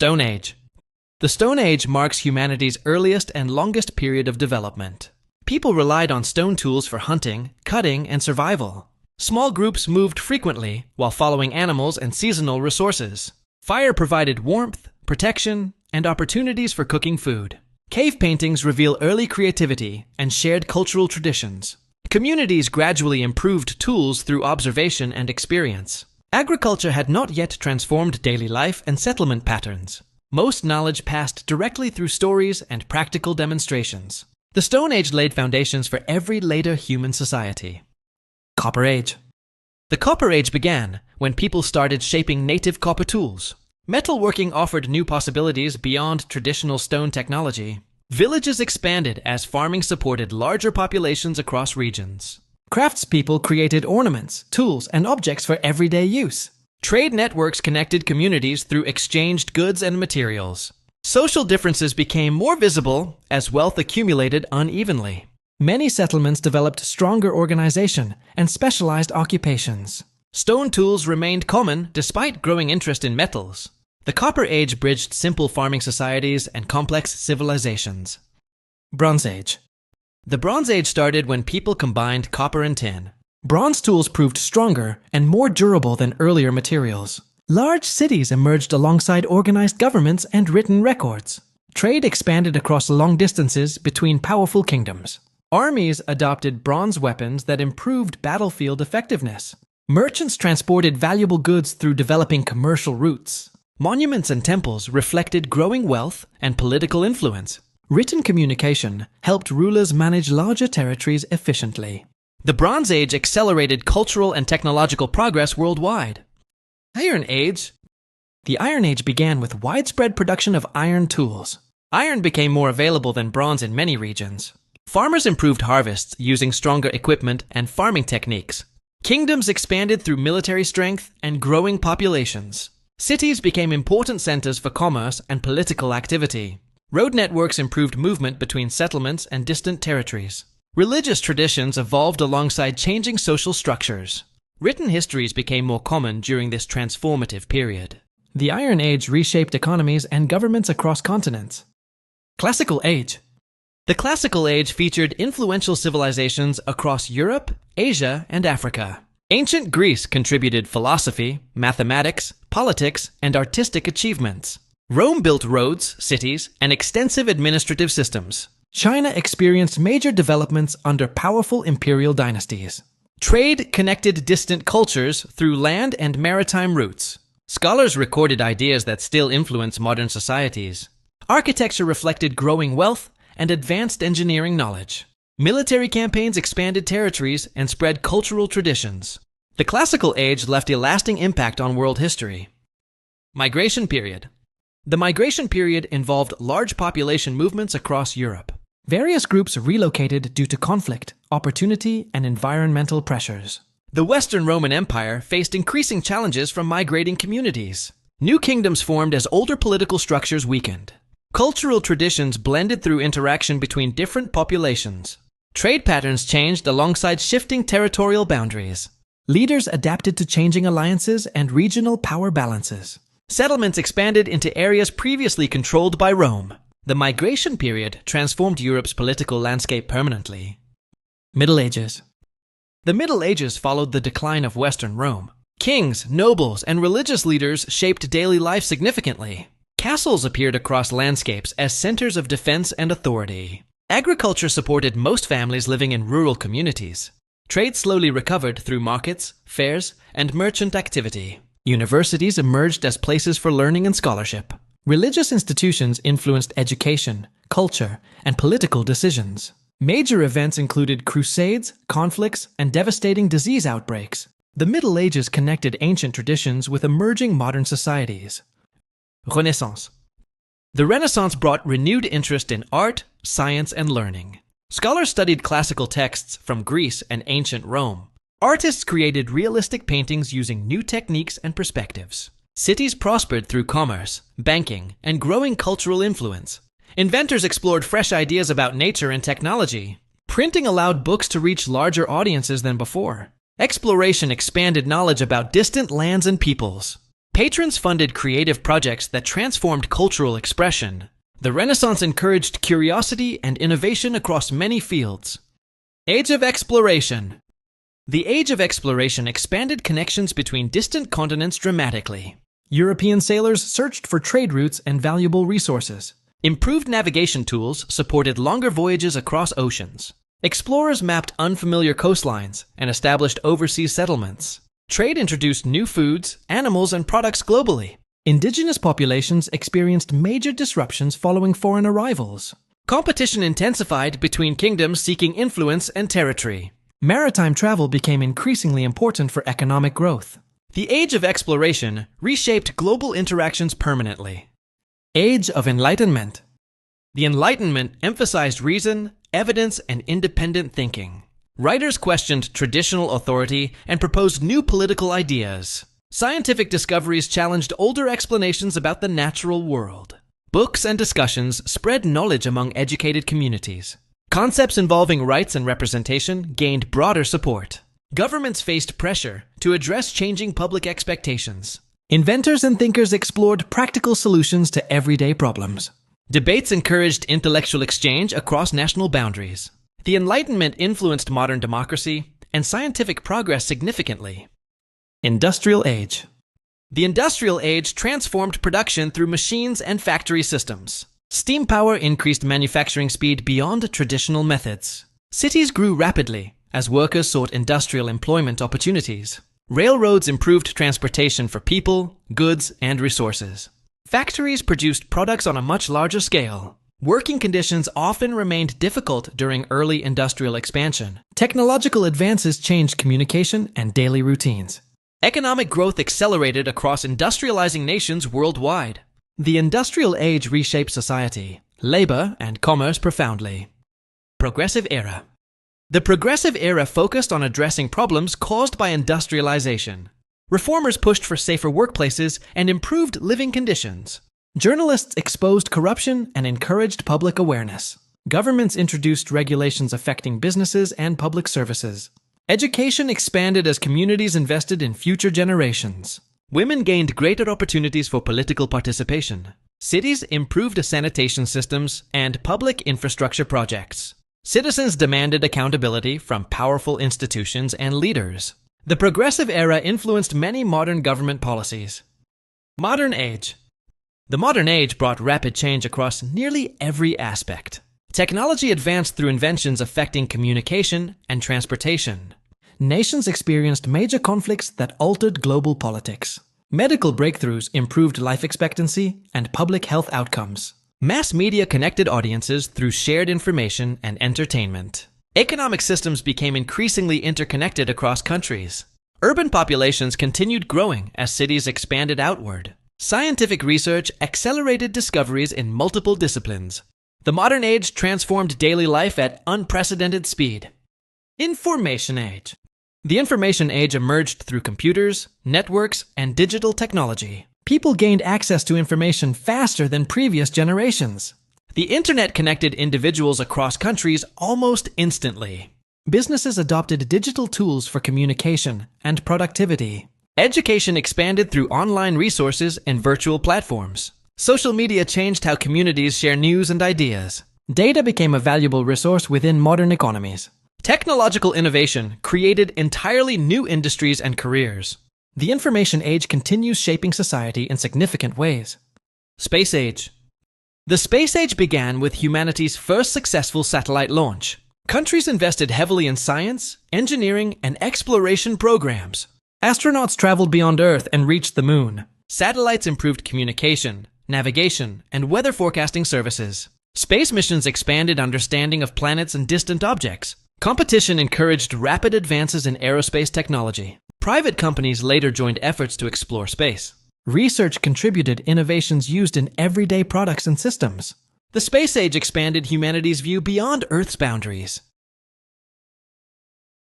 Stone Age. The Stone Age marks humanity's earliest and longest period of development. People relied on stone tools for hunting, cutting, and survival. Small groups moved frequently while following animals and seasonal resources. Fire provided warmth, protection, and opportunities for cooking food. Cave paintings reveal early creativity and shared cultural traditions. Communities gradually improved tools through observation and experience. Agriculture had not yet transformed daily life and settlement patterns. Most knowledge passed directly through stories and practical demonstrations. The Stone Age laid foundations for every later human society. Copper Age. The Copper Age began when people started shaping native copper tools. Metalworking offered new possibilities beyond traditional stone technology. Villages expanded as farming supported larger populations across regions. Craftspeople created ornaments, tools, and objects for everyday use. Trade networks connected communities through exchanged goods and materials. Social differences became more visible as wealth accumulated unevenly. Many settlements developed stronger organization and specialized occupations. Stone tools remained common despite growing interest in metals. The Copper Age bridged simple farming societies and complex civilizations. Bronze Age. The Bronze Age started when people combined copper and tin. Bronze tools proved stronger and more durable than earlier materials. Large cities emerged alongside organized governments and written records. Trade expanded across long distances between powerful kingdoms. Armies adopted bronze weapons that improved battlefield effectiveness. Merchants transported valuable goods through developing commercial routes. Monuments and temples reflected growing wealth and political influence. Written communication helped rulers manage larger territories efficiently. The Bronze Age accelerated cultural and technological progress worldwide. Iron Age. The Iron Age began with widespread production of iron tools. Iron became more available than bronze in many regions. Farmers improved harvests using stronger equipment and farming techniques. Kingdoms expanded through military strength and growing populations. Cities became important centers for commerce and political activity. Road networks improved movement between settlements and distant territories. Religious traditions evolved alongside changing social structures. Written histories became more common during this transformative period. The Iron Age reshaped economies and governments across continents. Classical Age. The Classical Age featured influential civilizations across Europe, Asia, and Africa. Ancient Greece contributed philosophy, mathematics, politics, and artistic achievements. Rome built roads, cities, and extensive administrative systems. China experienced major developments under powerful imperial dynasties. Trade connected distant cultures through land and maritime routes. Scholars recorded ideas that still influence modern societies. Architecture reflected growing wealth and advanced engineering knowledge. Military campaigns expanded territories and spread cultural traditions. The Classical Age left a lasting impact on world history. Migration Period. The Migration Period involved large population movements across Europe. Various groups relocated due to conflict, opportunity, and environmental pressures. The Western Roman Empire faced increasing challenges from migrating communities. New kingdoms formed as older political structures weakened. Cultural traditions blended through interaction between different populations. Trade patterns changed alongside shifting territorial boundaries. Leaders adapted to changing alliances and regional power balances. Settlements expanded into areas previously controlled by Rome. The Migration Period transformed Europe's political landscape permanently. Middle Ages. The Middle Ages followed the decline of Western Rome. Kings, nobles, and religious leaders shaped daily life significantly. Castles appeared across landscapes as centers of defense and authority. Agriculture supported most families living in rural communities. Trade slowly recovered through markets, fairs, and merchant activity. Universities emerged as places for learning and scholarship. Religious institutions influenced education, culture, and political decisions. Major events included crusades, conflicts, and devastating disease outbreaks. The Middle Ages connected ancient traditions with emerging modern societies. Renaissance. The Renaissance brought renewed interest in art, science, and learning. Scholars studied classical texts from Greece and ancient Rome. Artists created realistic paintings using new techniques and perspectives. Cities prospered through commerce, banking, and growing cultural influence. Inventors explored fresh ideas about nature and technology. Printing allowed books to reach larger audiences than before. Exploration expanded knowledge about distant lands and peoples. Patrons funded creative projects that transformed cultural expression. The Renaissance encouraged curiosity and innovation across many fields. Age of Exploration. The Age of Exploration expanded connections between distant continents dramatically. European sailors searched for trade routes and valuable resources. Improved navigation tools supported longer voyages across oceans. Explorers mapped unfamiliar coastlines and established overseas settlements. Trade introduced new foods, animals, and products globally. Indigenous populations experienced major disruptions following foreign arrivals. Competition intensified between kingdoms seeking influence and territory. Maritime travel became increasingly important for economic growth. The Age of Exploration reshaped global interactions permanently. Age of Enlightenment. The Enlightenment emphasized reason, evidence, and independent thinking. Writers questioned traditional authority and proposed new political ideas. Scientific discoveries challenged older explanations about the natural world. Books and discussions spread knowledge among educated communities. Concepts involving rights and representation gained broader support. Governments faced pressure to address changing public expectations. Inventors and thinkers explored practical solutions to everyday problems. Debates encouraged intellectual exchange across national boundaries. The Enlightenment influenced modern democracy and scientific progress significantly. Industrial Age. The Industrial Age transformed production through machines and factory systems. Steam power increased manufacturing speed beyond traditional methods. Cities grew rapidly as workers sought industrial employment opportunities. Railroads improved transportation for people, goods, and resources. Factories produced products on a much larger scale. Working conditions often remained difficult during early industrial expansion. Technological advances changed communication and daily routines. Economic growth accelerated across industrializing nations worldwide. The Industrial Age reshaped society, labor, and commerce profoundly. Progressive Era. The Progressive Era focused on addressing problems caused by industrialization. Reformers pushed for safer workplaces and improved living conditions. Journalists exposed corruption and encouraged public awareness. Governments introduced regulations affecting businesses and public services. Education expanded as communities invested in future generations. Women gained greater opportunities for political participation. Cities improved sanitation systems and public infrastructure projects. Citizens demanded accountability from powerful institutions and leaders. The Progressive Era influenced many modern government policies. Modern Age. The Modern Age brought rapid change across nearly every aspect. Technology advanced through inventions affecting communication and transportation. Nations experienced major conflicts that altered global politics. Medical breakthroughs improved life expectancy and public health outcomes. Mass media connected audiences through shared information and entertainment. Economic systems became increasingly interconnected across countries. Urban populations continued growing as cities expanded outward. Scientific research accelerated discoveries in multiple disciplines. The Modern Age transformed daily life at unprecedented speed. Information Age. The Information Age emerged through computers, networks, and digital technology. People gained access to information faster than previous generations. The Internet connected individuals across countries almost instantly. Businesses adopted digital tools for communication and productivity. Education expanded through online resources and virtual platforms. Social media changed how communities share news and ideas. Data became a valuable resource within modern economies. Technological innovation created entirely new industries and careers. The Information Age continues shaping society in significant ways. Space Age. The Space Age began with humanity's first successful satellite launch. Countries invested heavily in science, engineering, and exploration programs. Astronauts traveled beyond Earth and reached the Moon. Satellites improved communication, navigation, and weather forecasting services. Space missions expanded understanding of planets and distant objects. Competition encouraged rapid advances in aerospace technology. Private companies later joined efforts to explore space. Research contributed innovations used in everyday products and systems. The Space Age expanded humanity's view beyond Earth's boundaries.